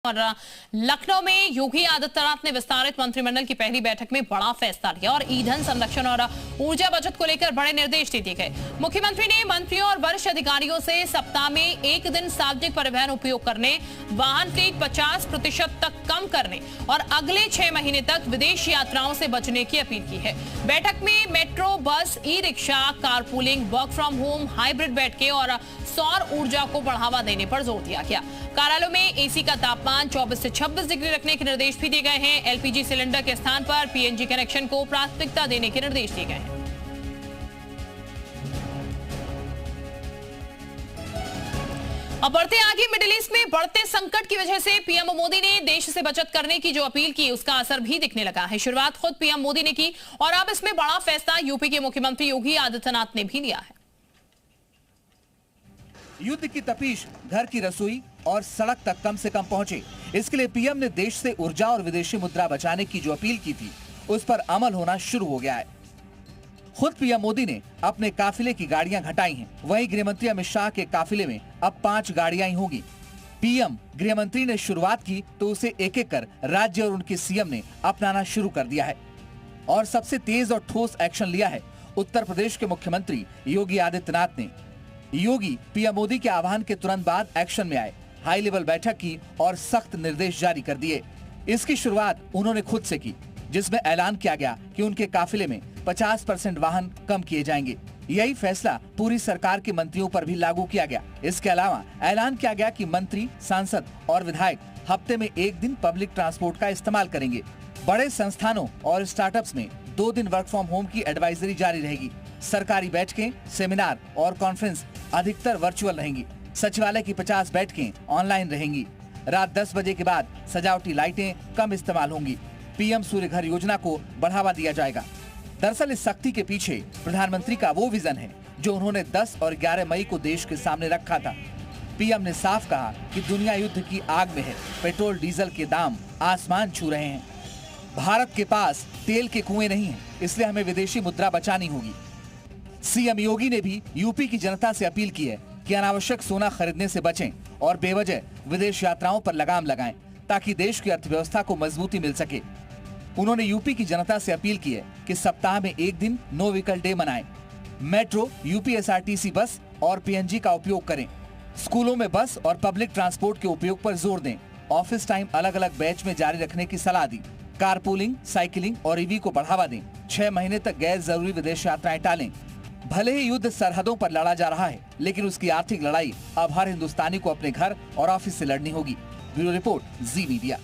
और लखनऊ में योगी आदित्यनाथ ने विस्तारित मंत्रिमंडल की पहली बैठक में बड़ा फैसला लिया और ईंधन संरक्षण और ऊर्जा बचत को लेकर बड़े निर्देश दे दिए गए। मुख्यमंत्री ने मंत्रियों और वरिष्ठ अधिकारियों से सप्ताह में एक दिन सार्वजनिक परिवहन उपयोग करने, वाहन फ्लीट 50% तक कम करने और अगले 6 महीने तक विदेश यात्राओं से बचने की अपील की है। बैठक में मेट्रो, बस, e rickshaw, carpooling, work from home, hybrid बैठकें और सौर ऊर्जा को बढ़ावा देने पर जोर दिया गया। कार्यालयों में एसी का तापमान 24 से 26 डिग्री रखने के निर्देश भी दिए गए हैं। एलपीजी सिलेंडर के स्थान पर पीएनजी कनेक्शन को प्राथमिकता देने के निर्देश दिए गए हैं। अब बढ़ते आगे, मिडिल ईस्ट में बढ़ते संकट की वजह से पीएम मोदी ने देश से बचत करने की जो अपील की, उसका असर भी दिखने लगा है। शुरुआत खुद पीएम मोदी ने की और अब इसमें बड़ा फैसला यूपी के मुख्यमंत्री योगी आदित्यनाथ ने भी लिया है। युद्ध की तपीश घर की रसोई और सड़क तक कम से कम पहुंचे, इसके लिए पीएम ने देश से ऊर्जा और विदेशी मुद्रा बचाने की जो अपील की थी, उस पर अमल होना शुरू हो गया है। खुद पीएम मोदी ने अपने काफिले की गाड़ियां घटाई हैं। वहीं गृहमंत्री अमित शाह के काफिले में अब 5 गाड़ियां ही होंगी। पीएम गृहमंत्री ने शुरुआत की तो उसे एक एक कर राज्य और उनके सीएम ने अपनाना शुरू कर दिया है और सबसे तेज और ठोस एक्शन लिया है उत्तर प्रदेश के मुख्यमंत्री योगी आदित्यनाथ ने। योगी पीएम मोदी के आह्वान के तुरंत बाद एक्शन में आए, हाई लेवल बैठक की और सख्त निर्देश जारी कर दिए। इसकी शुरुआत उन्होंने खुद से की, जिसमें ऐलान किया गया कि उनके काफिले में 50% वाहन कम किए जाएंगे। यही फैसला पूरी सरकार के मंत्रियों पर भी लागू किया गया। इसके अलावा ऐलान किया गया कि मंत्री, सांसद और विधायक हफ्ते में 1 दिन पब्लिक ट्रांसपोर्ट का इस्तेमाल करेंगे। बड़े संस्थानों और स्टार्टअप्स में 2 दिन वर्क फ्रॉम होम की एडवाइजरी जारी रहेगी। सरकारी बैठकें, सेमिनार और कॉन्फ्रेंस अधिकतर वर्चुअल रहेंगी। सचिवालय की 50 बैठकें ऑनलाइन रहेंगी। रात 10 बजे के बाद सजावटी लाइटें कम इस्तेमाल होंगी। पीएम सूर्य घर योजना को बढ़ावा दिया जाएगा। दरअसल इस सख्ती के पीछे प्रधानमंत्री का वो विजन है जो उन्होंने 10 और 11 मई को देश के सामने रखा था। पीएम ने साफ कहा कि दुनिया युद्ध की आग में है, पेट्रोल डीजल के दाम आसमान छू रहे हैं। भारत के पास तेल के कुएं नहीं है, इसलिए हमें विदेशी मुद्रा बचानी होगी। सीएम योगी ने भी यूपी की जनता से अपील की है कि अनावश्यक सोना खरीदने से बचें और बेवजह विदेश यात्राओं पर लगाम लगाएं, ताकि देश की अर्थव्यवस्था को मजबूती मिल सके। उन्होंने यूपी की जनता से अपील की है कि सप्ताह में 1 दिन नो व्हीकल डे मनाएं। मेट्रो, यूपीएसआरटीसी बस और पीएनजी का उपयोग करें। स्कूलों में बस और पब्लिक ट्रांसपोर्ट के उपयोग पर जोर दें। ऑफिस टाइम अलग अलग बैच में जारी रखने की सलाह दी। कारपूलिंग, साइकिलिंग और ईवी को बढ़ावा दें। 6 महीने तक गैर जरूरी विदेश यात्राएं टालें। भले ही युद्ध सरहदों पर लड़ा जा रहा है, लेकिन उसकी आर्थिक लड़ाई अब हर हिंदुस्तानी को अपने घर और ऑफिस से लड़नी होगी। ब्यूरो रिपोर्ट, जी मीडिया।